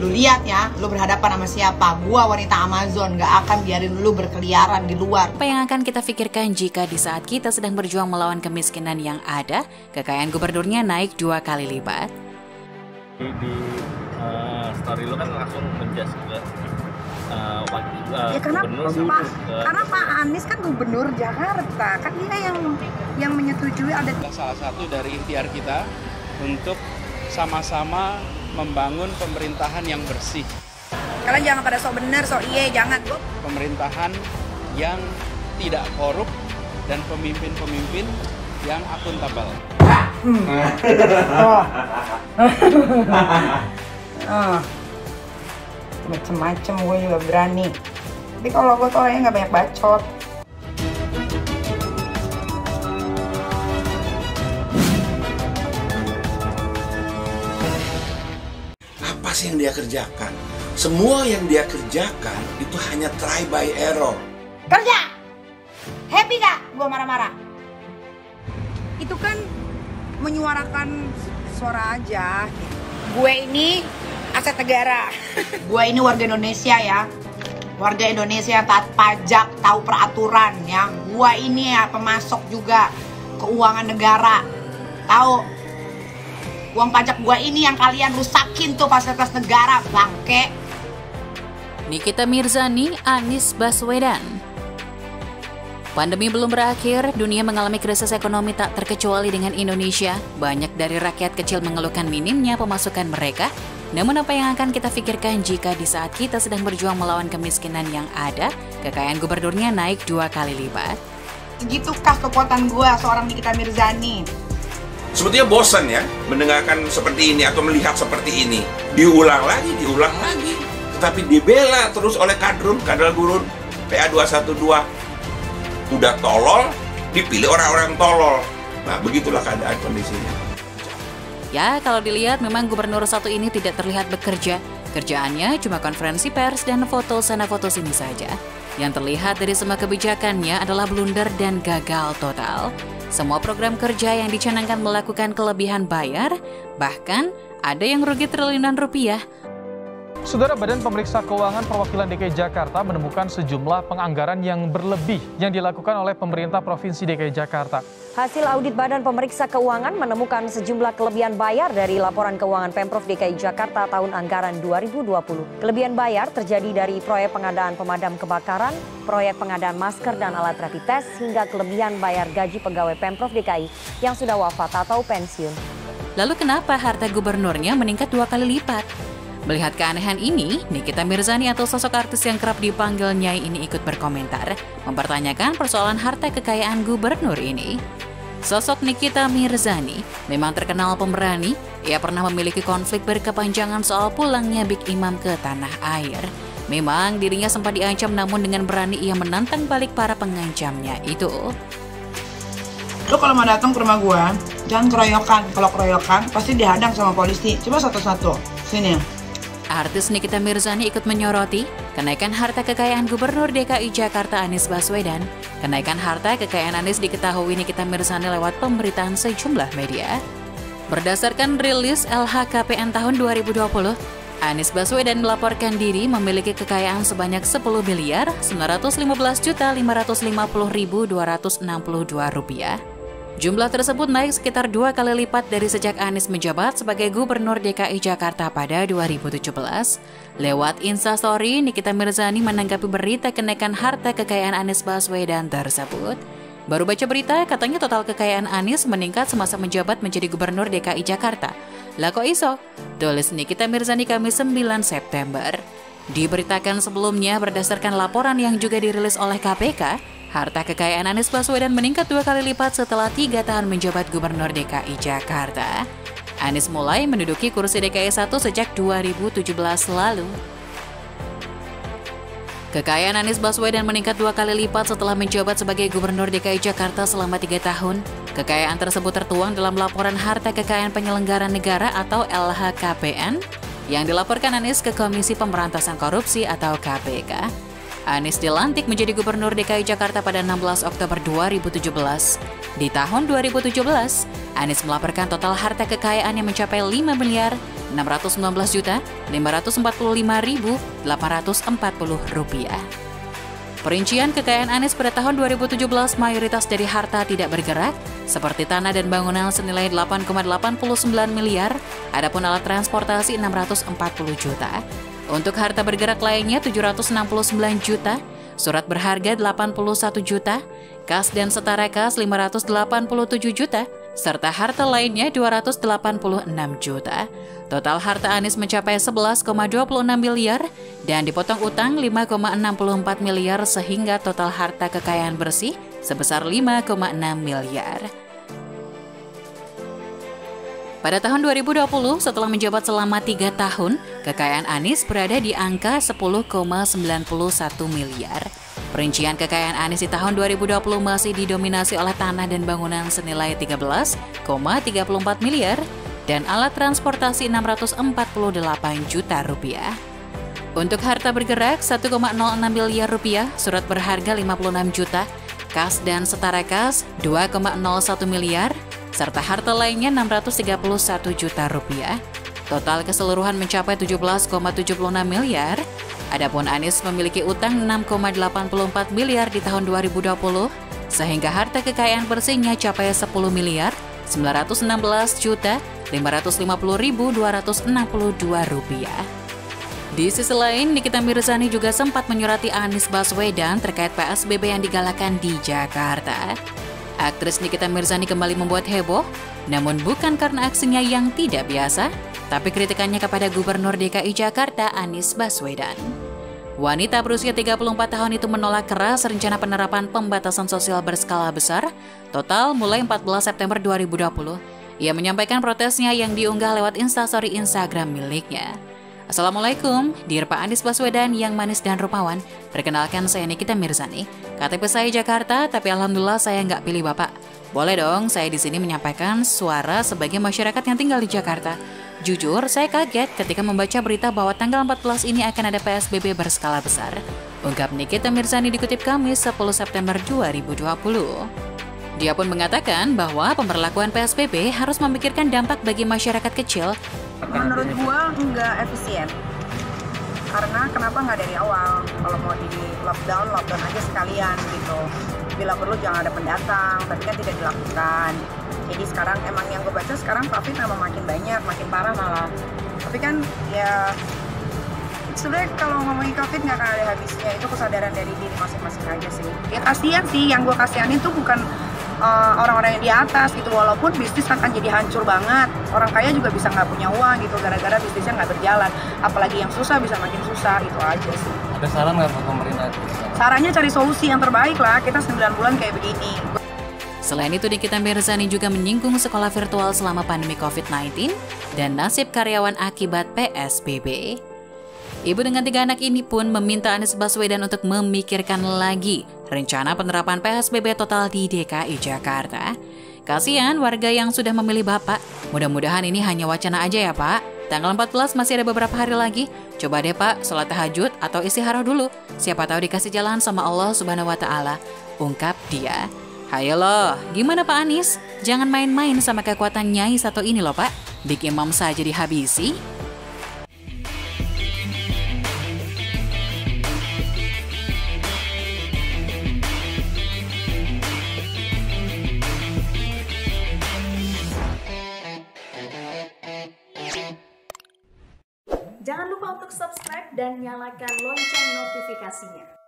Lu lihat ya, lu berhadapan sama siapa? Gua wanita Amazon, gak akan biarin lu berkeliaran di luar. Apa yang akan kita pikirkan jika di saat kita sedang berjuang melawan kemiskinan yang ada, kekayaan gubernurnya naik 2 kali lipat? Di story lu kan langsung menjas juga ya karena Pak Anies kan gubernur Jakarta, kan dia yang menyetujui ada. Salah satu dari ikhtiar kita untuk sama-sama membangun pemerintahan yang bersih. Kalian jangan pada sok bener, sok iye, jangan. Pemerintahan yang tidak korup dan pemimpin-pemimpin yang akuntabel. Macem-macem gue juga berani. Tapi kalau gue tuh orangnya nggak banyak bacot. Apa sih yang dia kerjakan? Semua yang dia kerjakan itu hanya try by error. Kerja! Happy gak gue marah-marah? Itu kan menyuarakan suara aja. Gue ini aset negara. Gua ini warga Indonesia ya. Warga Indonesia yang taat pajak, tahu peraturan ya. Gua ini ya pemasok juga keuangan negara. Tahu? Uang pajak gua ini yang kalian rusakin tuh fasilitas negara, bangke. Nikita Mirzani, Anies Baswedan. Pandemi belum berakhir, dunia mengalami krisis ekonomi tak terkecuali dengan Indonesia. Banyak dari rakyat kecil mengeluhkan minimnya pemasukan mereka. Namun apa yang akan kita pikirkan jika di saat kita sedang berjuang melawan kemiskinan yang ada, kekayaan gubernurnya naik 2 kali lipat? Segitukah kekuatan gua seorang Nikita Mirzani? Sebetulnya bosan ya mendengarkan seperti ini atau melihat seperti ini. Diulang lagi. Tetapi dibela terus oleh kadal gurun PA 212. Udah tolol, dipilih orang-orang tolol. Nah, begitulah keadaan kondisinya. Ya, kalau dilihat memang gubernur satu ini tidak terlihat bekerja. Kerjaannya cuma konferensi pers dan foto sana foto sini saja. Yang terlihat dari semua kebijakannya adalah blunder dan gagal total. Semua program kerja yang dicanangkan melakukan kelebihan bayar, bahkan ada yang rugi triliunan rupiah. Saudara, Badan Pemeriksa Keuangan Perwakilan DKI Jakarta menemukan sejumlah penganggaran yang berlebih yang dilakukan oleh pemerintah Provinsi DKI Jakarta. Hasil audit Badan Pemeriksa Keuangan menemukan sejumlah kelebihan bayar dari laporan keuangan Pemprov DKI Jakarta tahun anggaran 2020. Kelebihan bayar terjadi dari proyek pengadaan pemadam kebakaran, proyek pengadaan masker dan alat rapid test, hingga kelebihan bayar gaji pegawai Pemprov DKI yang sudah wafat atau pensiun. Lalu kenapa harta gubernurnya meningkat 2 kali lipat? Melihat keanehan ini, Nikita Mirzani atau sosok artis yang kerap dipanggil Nyai ini ikut berkomentar, mempertanyakan persoalan harta kekayaan gubernur ini. Sosok Nikita Mirzani memang terkenal pemberani. Ia pernah memiliki konflik berkepanjangan soal pulangnya Big Imam ke tanah air. Memang dirinya sempat diancam, namun dengan berani ia menantang balik para pengancamnya itu. Lu kalau mau datang ke rumah gua, jangan keroyokan. Kalau keroyokan, pasti dihadang sama polisi. Coba satu-satu. Sini. Artis Nikita Mirzani ikut menyoroti kenaikan harta kekayaan Gubernur DKI Jakarta Anies Baswedan. Kenaikan harta kekayaan Anies diketahui Nikita Mirzani lewat pemberitaan sejumlah media. Berdasarkan rilis LHKPN tahun 2020, Anies Baswedan melaporkan diri memiliki kekayaan sebanyak 10.915.550.262 rupiah. Jumlah tersebut naik sekitar 2 kali lipat dari sejak Anies menjabat sebagai Gubernur DKI Jakarta pada 2017. Lewat Instastory, Nikita Mirzani menanggapi berita kenaikan harta kekayaan Anies Baswedan tersebut. Baru baca berita, katanya total kekayaan Anies meningkat semasa menjabat menjadi Gubernur DKI Jakarta. Lah kok iso? Tulis Nikita Mirzani Kamis 9 September. Diberitakan sebelumnya berdasarkan laporan yang juga dirilis oleh KPK, harta kekayaan Anies Baswedan meningkat 2 kali lipat setelah 3 tahun menjabat Gubernur DKI Jakarta. Anies mulai menduduki kursi DKI 1 sejak 2017 lalu. Kekayaan Anies Baswedan meningkat 2 kali lipat setelah menjabat sebagai Gubernur DKI Jakarta selama 3 tahun. Kekayaan tersebut tertuang dalam laporan harta kekayaan penyelenggara negara atau LHKPN yang dilaporkan Anies ke Komisi Pemberantasan Korupsi atau KPK. Anies dilantik menjadi Gubernur DKI Jakarta pada 16 Oktober 2017. Di tahun 2017, Anies melaporkan total harta kekayaan yang mencapai Rp619.545.840. Perincian kekayaan Anies pada tahun 2017 mayoritas dari harta tidak bergerak, seperti tanah dan bangunan senilai 8,89 miliar, adapun alat transportasi 640 juta. Untuk harta bergerak lainnya 769 juta, surat berharga 81 juta, kas dan setara kas 587 juta, serta harta lainnya 286 juta. Total harta Anies mencapai 11,26 miliar dan dipotong utang 5,64 miliar sehingga total harta kekayaan bersih sebesar 5,6 miliar. Pada tahun 2020, setelah menjabat selama 3 tahun, kekayaan Anies berada di angka 10,91 miliar. Perincian kekayaan Anies di tahun 2020 masih didominasi oleh tanah dan bangunan senilai 13,34 miliar dan alat transportasi 648 juta rupiah. Untuk harta bergerak 1,06 miliar rupiah, surat berharga 56 juta, kas dan setara kas 2,01 miliar, serta harta lainnya 631 juta rupiah. Total keseluruhan mencapai 17,76 miliar. Adapun Anies memiliki utang 6,84 miliar di tahun 2020, sehingga harta kekayaan bersihnya capai 10 miliar 916 juta 550.262 rupiah. Di sisi lain, Nikita Mirzani juga sempat menyurati Anies Baswedan terkait PSBB yang digalakan di Jakarta. Aktris Nikita Mirzani kembali membuat heboh, namun bukan karena aksinya yang tidak biasa, tapi kritikannya kepada Gubernur DKI Jakarta Anies Baswedan. Wanita berusia 34 tahun itu menolak keras rencana penerapan pembatasan sosial berskala besar total mulai 14 September 2020. Ia menyampaikan protesnya yang diunggah lewat instastory Instagram miliknya. Assalamualaikum, Dear Pak Anies Baswedan yang manis dan rupawan. Perkenalkan, saya Nikita Mirzani. KTP saya Jakarta, tapi alhamdulillah saya nggak pilih Bapak. Boleh dong saya di sini menyampaikan suara sebagai masyarakat yang tinggal di Jakarta. Jujur, saya kaget ketika membaca berita bahwa tanggal 14 ini akan ada PSBB berskala besar. Ungkap Nikita Mirzani dikutip Kamis 10 September 2020. Dia pun mengatakan bahwa pemberlakuan PSBB harus memikirkan dampak bagi masyarakat kecil. Menurut gua nggak efisien. Karena kenapa nggak dari awal? Kalau mau di lockdown aja sekalian gitu. Bila perlu jangan ada pendatang, tapi kan tidak dilakukan. Jadi sekarang emang yang gue baca sekarang COVID memang makin banyak, makin parah malah. Tapi kan ya sebenarnya kalau ngomongin COVID nggak akan ada habisnya. Itu kesadaran dari diri masing-masing aja sih. Ya kasihan sih, yang gue kasihanin tuh bukan orang-orang yang di atas gitu, walaupun bisnis akan jadi hancur banget. Orang kaya juga bisa nggak punya uang gitu gara-gara bisnisnya nggak berjalan. Apalagi yang susah bisa makin susah, itu aja sih. Ada saran nggak buat pemerintah? Sarannya cari solusi yang terbaik lah, kita 9 bulan kayak begini. Selain itu, Nikita Mirzani juga menyinggung sekolah virtual selama pandemi COVID-19 dan nasib karyawan akibat PSBB. Ibu dengan 3 anak ini pun meminta Anies Baswedan untuk memikirkan lagi rencana penerapan PSBB total di DKI Jakarta. Kasihan warga yang sudah memilih Bapak. Mudah-mudahan ini hanya wacana aja ya Pak. Tanggal 14 masih ada beberapa hari lagi. Coba deh Pak, sholat tahajud atau istihara dulu. Siapa tahu dikasih jalan sama Allah Subhanahu wa Ta'ala. Ungkap dia. Hayo loh, gimana Pak Anies? Jangan main-main sama kekuatan Nyai satu ini loh Pak. Big Imam saja dihabisi. Jangan lupa untuk subscribe dan nyalakan lonceng notifikasinya.